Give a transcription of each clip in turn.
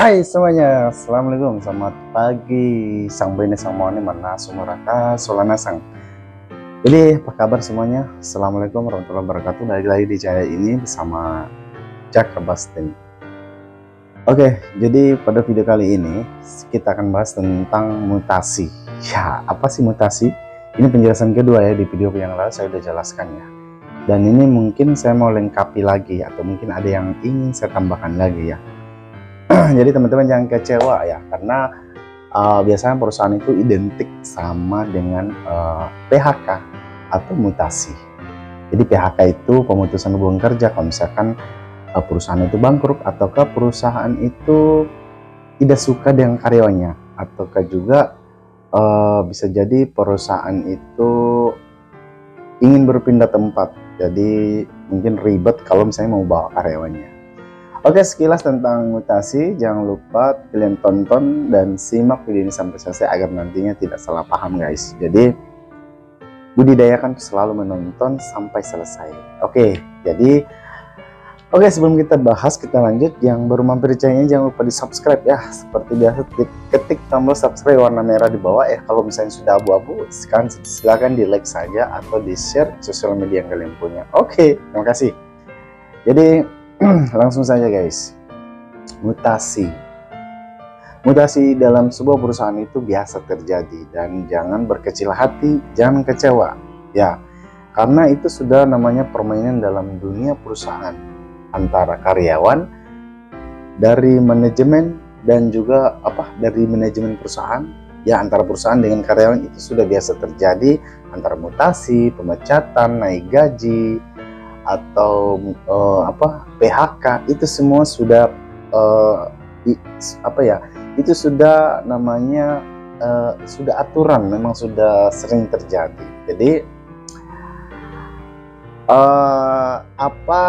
Hai semuanya, Assalamualaikum, selamat pagi. Sang bene sang mone mana sumaraka solana sang. Jadi apa kabar semuanya? Assalamualaikum warahmatullahi wabarakatuh. Balik lagi di channel ini bersama Jack Bastin. Oke, jadi pada video kali ini kita akan bahas tentang mutasi. Ya, apa sih mutasi? Ini penjelasan kedua ya, di video yang lalu saya udah jelaskan ya. Dan ini mungkin saya mau lengkapi lagi atau mungkin ada yang ingin saya tambahkan lagi ya. Jadi teman-teman jangan kecewa ya, karena biasanya perusahaan itu identik sama dengan PHK atau mutasi. Jadi PHK itu pemutusan hubungan kerja kalau misalkan perusahaan itu bangkrut, ataukah perusahaan itu tidak suka dengan karyawannya, ataukah juga bisa jadi perusahaan itu ingin berpindah tempat. Jadi mungkin ribet kalau misalnya mau bawa karyawannya. Oke, sekilas tentang mutasi. Jangan lupa kalian tonton dan simak video ini sampai selesai agar nantinya tidak salah paham guys. Jadi budidayakan selalu menonton sampai selesai. Oke, sebelum kita bahas, kita lanjut. Yang baru mampir di channel ini jangan lupa di subscribe ya. Seperti biasa ketik tombol subscribe warna merah di bawah ya. Kalau misalnya sudah abu-abu, silakan di like saja atau di share sosial media yang kalian punya. Oke, terima kasih. Jadi langsung saja guys. Mutasi dalam sebuah perusahaan itu biasa terjadi, dan jangan berkecil hati, jangan kecewa ya, karena itu sudah namanya permainan dalam dunia perusahaan antara karyawan, dari manajemen, dan juga dari manajemen perusahaan ya, antara perusahaan dengan karyawan itu sudah biasa terjadi, antara mutasi, pemecatan, naik gaji, atau PHK. Itu semua sudah itu sudah namanya sudah aturan, memang sudah sering terjadi. Jadi apa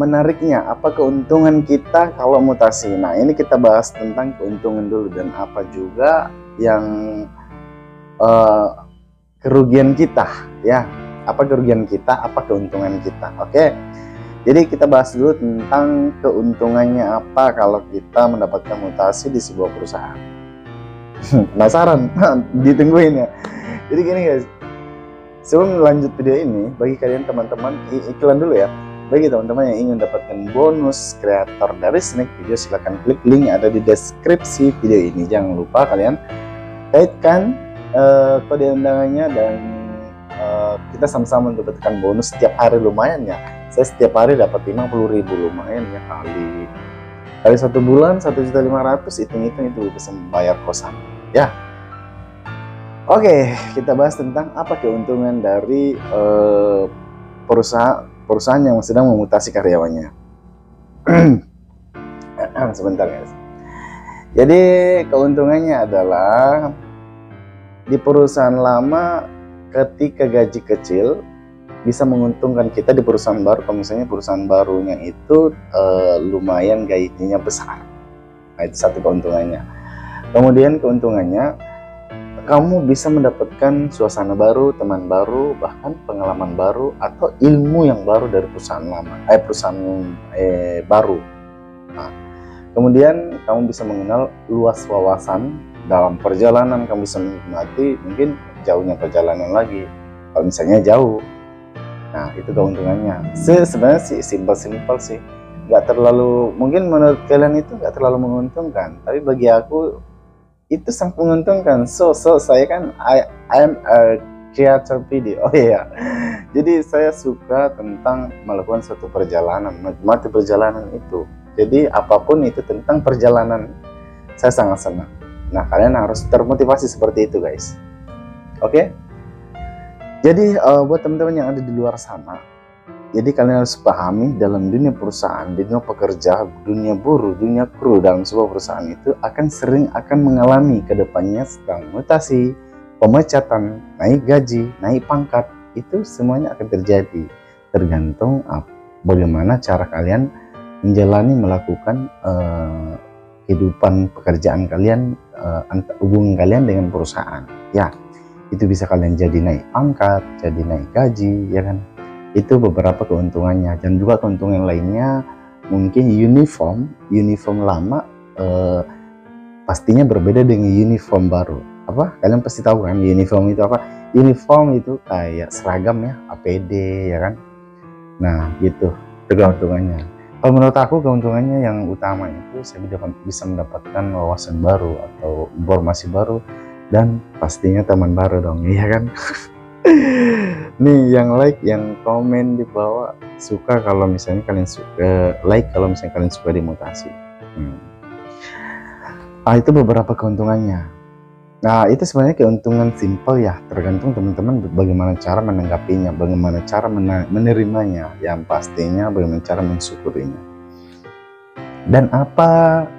menariknya, apa keuntungan kita kalau mutasi? Nah, ini kita bahas tentang keuntungan dulu, dan apa juga yang kerugian kita ya. Apa kerugian kita, apa keuntungan kita. Oke, jadi kita bahas dulu tentang keuntungannya apa kalau kita mendapatkan mutasi di sebuah perusahaan. Penasaran? Ditungguin ya. Jadi gini guys, sebelum lanjut video ini, bagi kalian teman-teman, iklan dulu ya. Bagi teman-teman yang ingin mendapatkan bonus kreator dari Snack Video, silahkan klik link yang ada di deskripsi video ini. Jangan lupa kalian kaitkan kode undangannya, dan kita sama-sama mendapatkan bonus setiap hari. Lumayan ya, saya setiap hari dapat 50.000, lumayan ya, kali 1 bulan 1.500.000, hitung-hitung itu bisa membayar kosan ya. Oke, kita bahas tentang apa keuntungan dari perusahaan yang sedang memutasi karyawannya. Sebentar guys. Jadi keuntungannya adalah, di perusahaan lama ketika gaji kecil bisa menguntungkan kita di perusahaan baru, kalau misalnya perusahaan barunya itu lumayan gajinya besar. Nah, itu satu keuntungannya. Kemudian keuntungannya, kamu bisa mendapatkan suasana baru, teman baru, bahkan pengalaman baru atau ilmu yang baru dari perusahaan lama, baru. Nah, kemudian kamu bisa mengenal luas wawasan dalam perjalanan, kamu bisa menikmati mungkin jauhnya perjalanan lagi kalau misalnya jauh. Nah, itu keuntungannya. Sebenarnya sih simpel sih, nggak terlalu, mungkin menurut kalian itu nggak terlalu menguntungkan, tapi bagi aku itu sangat menguntungkan. So saya kan I am a creator video. Oh iya, jadi saya suka tentang melakukan suatu perjalanan, menikmati perjalanan itu. Jadi apapun itu tentang perjalanan, saya sangat senang. Nah, kalian harus termotivasi seperti itu guys. Oke, jadi buat teman-teman yang ada di luar sana, jadi kalian harus pahami dalam dunia perusahaan, dunia pekerja, dunia buruh, dunia kru dalam sebuah perusahaan itu akan mengalami kedepannya sedang mutasi, pemecatan, naik gaji, naik pangkat. Itu semuanya akan terjadi, tergantung bagaimana cara kalian melakukan kehidupan pekerjaan kalian, hubungan kalian dengan perusahaan ya. Itu bisa kalian jadi naik pangkat, jadi naik gaji ya kan. Itu beberapa keuntungannya. Dan juga keuntungan lainnya, mungkin uniform lama eh, pastinya berbeda dengan uniform baru. Apa? Kalian pasti tahu kan uniform itu apa? Uniform itu kayak seragam ya, APD ya kan. Nah gitu, itu keuntungannya. Kalau menurut aku keuntungannya yang utama itu saya bisa mendapatkan wawasan baru atau informasi baru dan pastinya teman baru dong, iya kan? Nih yang like, yang komen di bawah suka kalau misalnya kalian suka, like kalau misalnya kalian suka dimutasi. Itu beberapa keuntungannya. Nah itu sebenarnya keuntungan simple ya, tergantung teman-teman bagaimana cara menanggapinya, bagaimana cara menerimanya, yang pastinya bagaimana cara mensyukurinya. Dan apa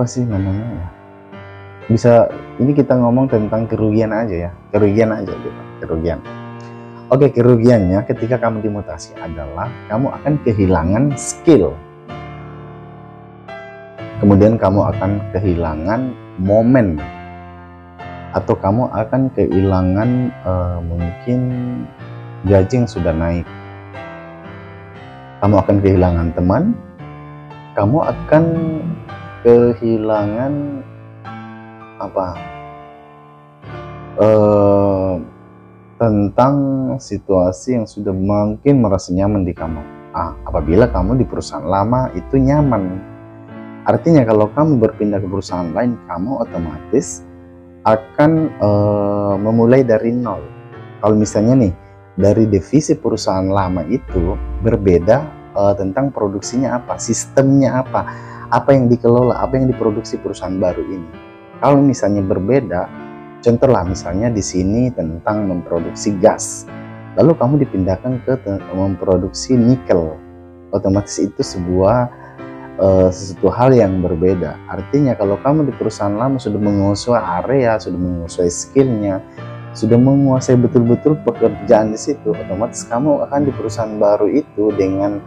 sih namanya ya, bisa ini kita ngomong tentang kerugian aja ya, kerugian aja gitu, kerugian. Oke, kerugiannya ketika kamu dimutasi adalah kamu akan kehilangan skill, kemudian kamu akan kehilangan momen, atau kamu akan kehilangan mungkin gaji yang sudah naik, kamu akan kehilangan teman, kamu akan kehilangan tentang situasi yang sudah mungkin merasa nyaman di kamu. Apabila kamu di perusahaan lama itu nyaman, artinya kalau kamu berpindah ke perusahaan lain, kamu otomatis akan memulai dari nol. Kalau misalnya nih dari divisi perusahaan lama itu berbeda tentang produksinya apa, sistemnya apa yang dikelola, apa yang diproduksi perusahaan baru ini. Kalau misalnya berbeda, contohlah misalnya di sini tentang memproduksi gas, lalu kamu dipindahkan ke memproduksi nikel, otomatis itu sebuah sesuatu hal yang berbeda. Artinya kalau kamu di perusahaan lama sudah menguasai area, sudah menguasai skillnya, sudah menguasai betul-betul pekerjaan di situ, otomatis kamu akan di perusahaan baru itu dengan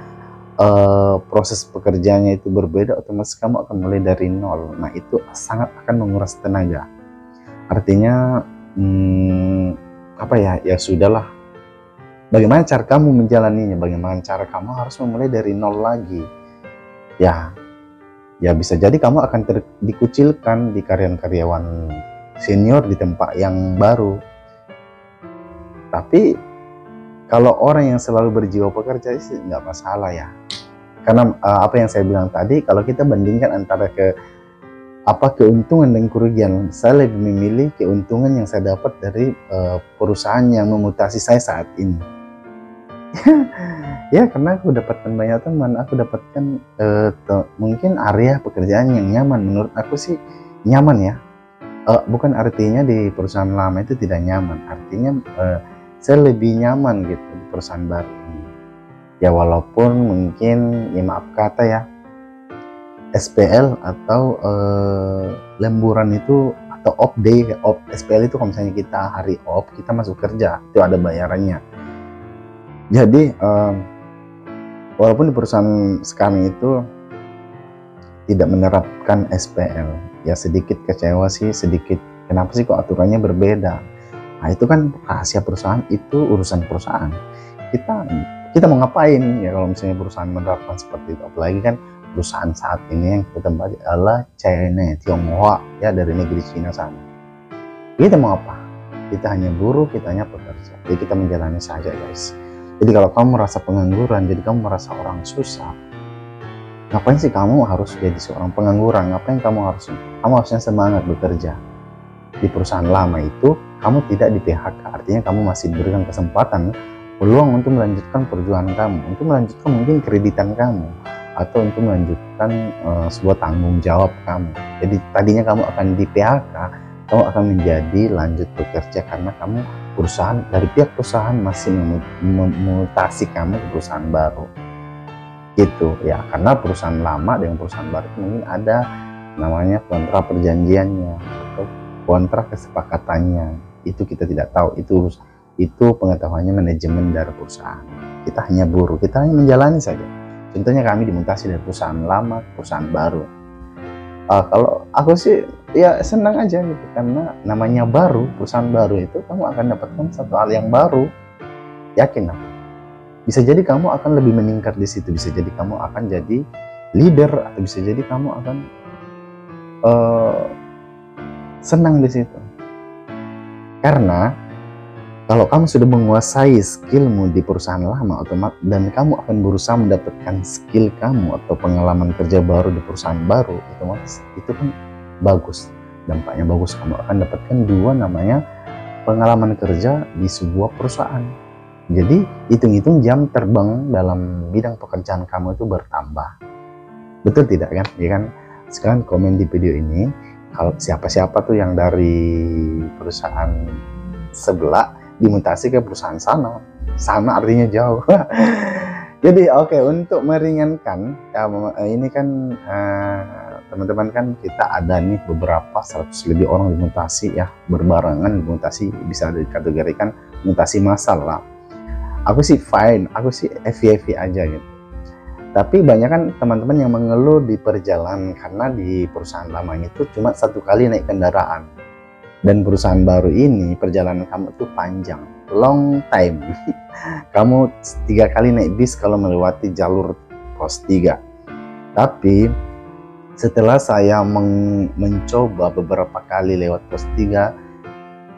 proses pekerjaannya itu berbeda, otomatis kamu akan mulai dari nol. Nah itu sangat akan menguras tenaga. Artinya ya sudahlah, bagaimana cara kamu menjalaninya, bagaimana cara kamu harus memulai dari nol lagi. Ya bisa jadi kamu akan dikucilkan di karyawan senior di tempat yang baru. Tapi kalau orang yang selalu berjiwa pekerja sih nggak masalah ya, karena apa yang saya bilang tadi, kalau kita bandingkan antara keuntungan dan kerugian, saya lebih memilih keuntungan yang saya dapat dari perusahaan yang memutasi saya saat ini. Ya karena aku dapatkan banyak teman, aku dapatkan mungkin area pekerjaan yang nyaman. Menurut aku sih nyaman ya, bukan artinya di perusahaan lama itu tidak nyaman, artinya saya lebih nyaman gitu di perusahaan baru ini. Ya walaupun mungkin ya maaf kata ya, SPL atau lemburan itu atau off day, SPL itu kalau misalnya kita hari off, kita masuk kerja itu ada bayarannya. Jadi walaupun di perusahaan sekarang itu tidak menerapkan SPL, ya sedikit kecewa sih, sedikit kenapa sih kok aturannya berbeda. Nah itu kan rahasia perusahaan, itu urusan perusahaan. Kita mau ngapain ya kalau misalnya perusahaan menerapkan seperti itu, apalagi kan perusahaan saat ini yang kita tempati adalah China, Tionghoa ya, dari negeri Cina sana. Kita mau apa? Kita hanya buruh, kita hanya pekerja, jadi kita menjalani saja guys. Jadi kalau kamu merasa pengangguran, jadi kamu merasa orang susah, ngapain sih kamu harus jadi seorang pengangguran? Ngapain kamu harusnya semangat bekerja. Di perusahaan lama itu kamu tidak di PHK, artinya kamu masih diberikan kesempatan, peluang untuk melanjutkan perjuangan kamu, untuk melanjutkan mungkin kreditan kamu, atau untuk melanjutkan sebuah tanggung jawab kamu. Jadi tadinya kamu akan di PHK, kamu akan menjadi lanjut bekerja karena kamu dari pihak perusahaan masih memutasi kamu ke perusahaan baru gitu ya, karena perusahaan lama dengan perusahaan baru mungkin ada namanya kontrak perjanjiannya atau kontrak kesepakatannya, itu kita tidak tahu, itu pengetahuannya manajemen dari perusahaan. Kita hanya buruh, kita hanya menjalani saja. Contohnya kami dimutasi dari perusahaan lama ke perusahaan baru. Kalau aku sih ya senang aja gitu, karena namanya baru, perusahaan baru itu kamu akan dapatkan satu hal yang baru, yakin aku. Bisa jadi kamu akan lebih meningkat di situ, bisa jadi kamu akan jadi leader, atau bisa jadi kamu akan senang di situ. Karena kalau kamu sudah menguasai skillmu di perusahaan lama, otomatis dan kamu akan berusaha mendapatkan skill kamu atau pengalaman kerja baru di perusahaan baru, otomatis itu kan bagus, dampaknya bagus. Kamu akan dapatkan dua namanya pengalaman kerja di sebuah perusahaan. Jadi hitung-hitung jam terbang dalam bidang pekerjaan kamu itu bertambah. Betul tidak kan? Ya kan? Sekarang komen di video ini kalau siapa-siapa tuh yang dari perusahaan sebelah dimutasi ke perusahaan sana. Sana artinya jauh. Jadi oke, untuk meringankan ini kan teman-teman kan kita ada nih beberapa 100 lebih orang dimutasi ya, berbarengan dimutasi, bisa dikategorikan mutasi massal lah. Aku sih fine, aku sih FVV aja gitu. Tapi banyak kan teman-teman yang mengeluh di perjalanan karena di perusahaan lama itu cuma 1 kali naik kendaraan. Dan perusahaan baru ini perjalanan kamu tuh panjang, long time. Kamu 3 kali naik bis kalau melewati jalur pos 3. Tapi setelah saya mencoba beberapa kali lewat pos 3,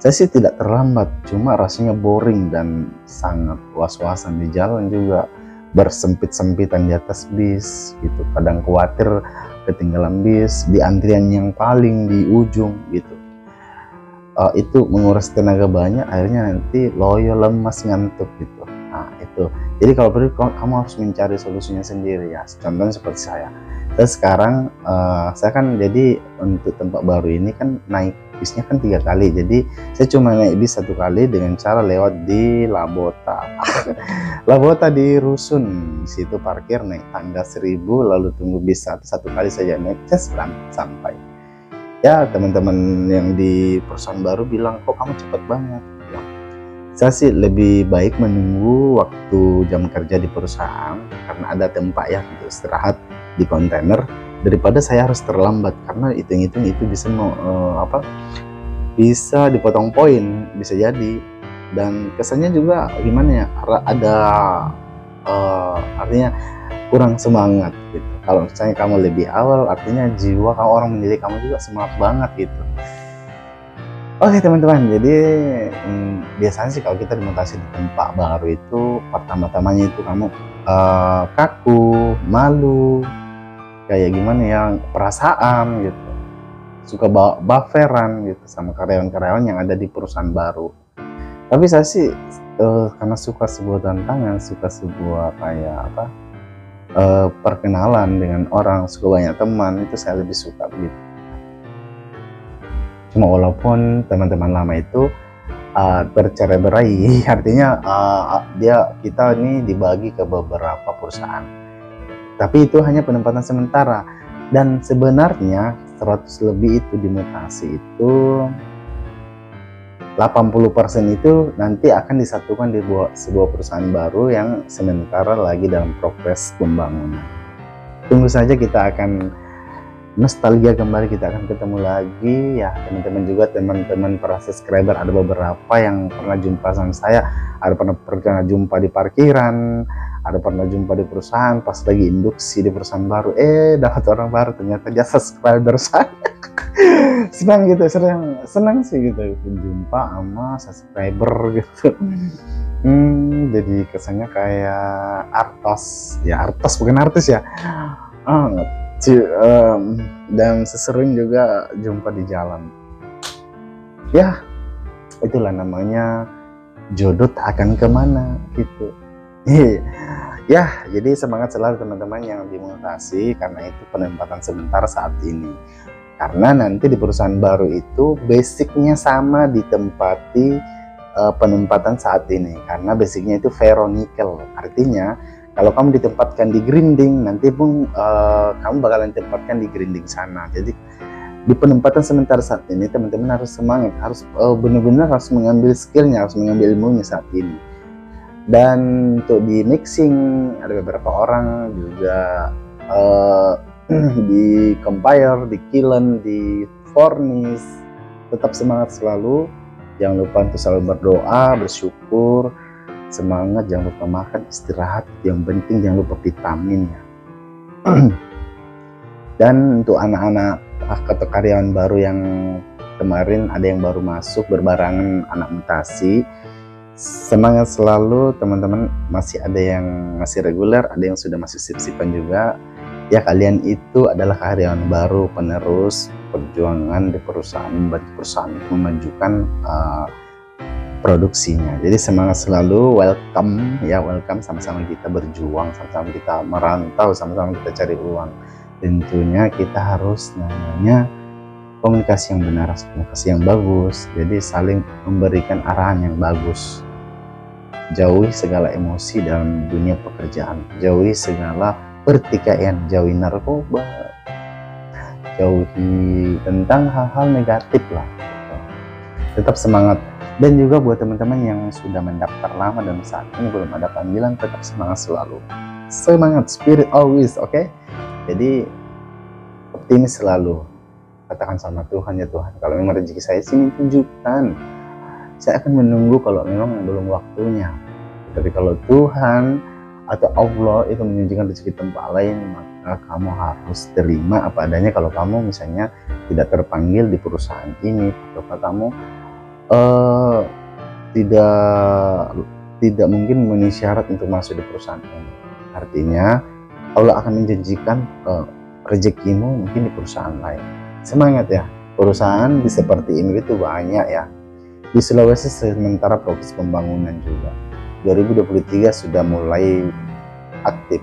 saya sih tidak terlambat, cuma rasanya boring dan sangat was-wasan di jalan juga. Bersempit-sempitan di atas bis gitu, kadang khawatir ketinggalan bis di antrian yang paling di ujung gitu. Itu menguras tenaga banyak, akhirnya nanti loyo, lemas, ngantuk gitu. Nah itu, jadi kalau perlu kamu harus mencari solusinya sendiri ya. Contohnya seperti saya sekarang, saya kan jadi untuk tempat baru ini kan naik bisnya kan 3 kali, jadi saya cuma naik bis 1 kali dengan cara lewat di Labota. Labota di Rusun, di situ parkir, naik tangga 1000, lalu tunggu bis satu kali saja naik, sampai. Ya teman-teman yang di perusahaan baru bilang, kok kamu cepat banget ya. Saya sih lebih baik menunggu waktu jam kerja di perusahaan karena ada tempat ya untuk istirahat di kontainer, daripada saya harus terlambat, karena hitung-hitung itu bisa bisa dipotong poin, bisa jadi. Dan kesannya juga gimana ya, ada artinya kurang semangat gitu. Kalau misalnya kamu lebih awal, artinya jiwa kamu, orang mendidik kamu juga semangat banget gitu. Oke teman-teman, jadi biasanya sih kalau kita dimutasi di tempat baru itu pertama-tamanya itu kamu kaku, malu, kayak gimana ya, perasaan gitu, suka bufferan gitu sama karyawan-karyawan yang ada di perusahaan baru. Tapi saya sih karena suka sebuah tantangan, suka sebuah kayak perkenalan dengan orang, suka banyak teman, itu saya lebih suka begitu. Cuma walaupun teman-teman lama itu bercerai-berai, artinya kita ini dibagi ke beberapa perusahaan. Tapi itu hanya penempatan sementara, dan sebenarnya 100 lebih itu dimutasi itu 80% itu nanti akan disatukan di sebuah perusahaan baru yang sementara lagi dalam progres pembangunan. Tunggu saja, kita akan nostalgia kembali, kita akan ketemu lagi ya teman-teman. Juga teman-teman para subscriber, ada beberapa yang pernah jumpa sama saya, ada pernah jumpa di parkiran, ada pernah jumpa di perusahaan pas lagi induksi di perusahaan baru, dapat orang baru, ternyata dia subscriber saya. Senang gitu, senang sih gitu jumpa sama subscriber gitu. Jadi kesannya kayak artos bukan artis ya. Dan sesering juga jumpa di jalan. Ya itulah namanya jodoh tak akan kemana gitu. Ya, jadi semangat selalu teman-teman yang dimutasi, karena itu penempatan sebentar saat ini. Karena nanti di perusahaan baru itu basicnya sama ditempati penempatan saat ini, karena basicnya itu ferronikel. Artinya kalau kamu ditempatkan di grinding, nanti pun kamu bakalan ditempatkan di grinding sana. Jadi di penempatan sementara saat ini teman-teman harus semangat, harus benar-benar harus mengambil skillnya, harus mengambil ilmunya saat ini. Dan untuk di mixing ada beberapa orang juga di compile, di kiln, di furnace. Tetap semangat selalu, jangan lupa untuk selalu berdoa, bersyukur, semangat, jangan lupa makan, istirahat, yang penting jangan lupa vitamin ya. Dan untuk anak-anak atau karyawan baru yang kemarin ada yang baru masuk berbarengan anak mutasi, semangat selalu teman-teman. Masih ada yang masih reguler, ada yang sudah masuk sip-sipan juga ya. Kalian itu adalah karyawan baru penerus perjuangan di perusahaan, membantu perusahaan memajukan produksinya. Jadi semangat selalu, welcome ya, welcome. Sama-sama kita berjuang, sama-sama kita merantau, sama-sama kita cari uang. Tentunya kita harus namanya komunikasi yang benar, komunikasi yang bagus. Jadi saling memberikan arahan yang bagus. Jauhi segala emosi dalam dunia pekerjaan, jauhi segala pertikaian, jauhi narkoba, jauhi tentang hal-hal negatif lah. Tetap semangat. Dan juga buat teman-teman yang sudah mendaftar lama dan saat ini belum ada panggilan, tetap semangat selalu. Semangat, spirit always, oke? Jadi optimis selalu. Katakan sama Tuhan, ya Tuhan, kalau memang rezeki saya sini tunjukkan. Saya akan menunggu kalau memang belum waktunya. Tapi kalau Tuhan atau Allah itu menunjukkan rezeki tempat lain, maka kamu harus terima apa adanya. Kalau kamu misalnya tidak terpanggil di perusahaan ini, atau kamu tidak mungkin memenuhi syarat untuk masuk di perusahaan ini, artinya Allah akan menjanjikan rezekimu mungkin di perusahaan lain. Semangat ya, perusahaan di seperti ini itu banyak ya. Di Sulawesi sementara proses pembangunan juga 2023 sudah mulai aktif.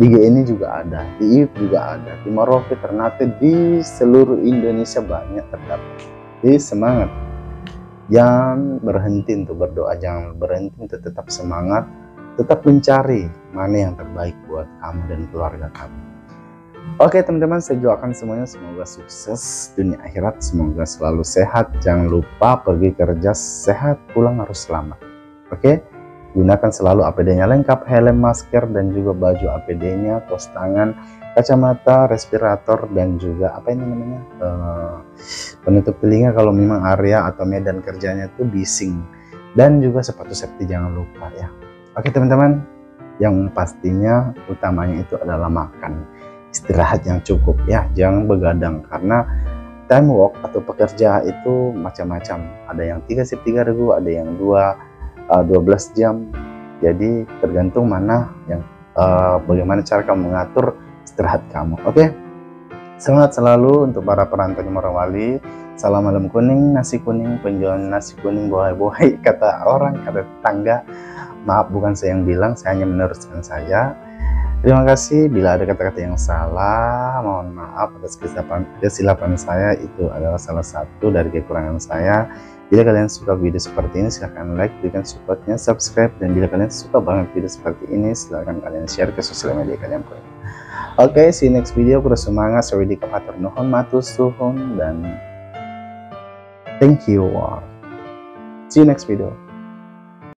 Di GNI juga ada, di IUP juga ada, di Merauke, Ternate, di seluruh Indonesia banyak terdapat. Jadi semangat, jangan berhenti untuk berdoa, jangan berhenti untuk tetap semangat, tetap mencari mana yang terbaik buat kamu dan keluarga kamu. Oke teman-teman, saya doakan semuanya semoga sukses dunia akhirat, semoga selalu sehat. Jangan lupa pergi kerja sehat, pulang harus selamat. Oke, gunakan selalu APD-nya lengkap, helm, masker, dan juga baju APD-nya, kaos tangan, kacamata, respirator, dan juga apa ini namanya, penutup telinga kalau memang area atau medan kerjanya itu bising, dan juga sepatu safety jangan lupa ya. Oke teman-teman, yang pastinya utamanya itu adalah makan, istirahat yang cukup ya, jangan begadang, karena time work atau pekerja itu macam-macam, ada yang 3 shift 3 regu, ada yang 12 jam. Jadi tergantung mana yang bagaimana cara kamu mengatur istirahat kamu. Oke, semangat selalu untuk para perantau di Morowali. Salam malam kuning, nasi kuning, penjual nasi kuning bohai-bohai, kata orang, kata tetangga. Maaf, bukan saya yang bilang, saya hanya meneruskan saja. Terima kasih. Bila ada kata-kata yang salah, mohon maaf atas kesilapan saya. Itu adalah salah satu dari kekurangan saya. Bila kalian suka video seperti ini, silahkan like, berikan supportnya, subscribe. Dan bila kalian suka banget video seperti ini, silahkan kalian share ke sosial media kalian. Oke, see you next video. Terus semangat. Saya Widika Patur Nuhun, matur suhun, dan thank you all. See you next video.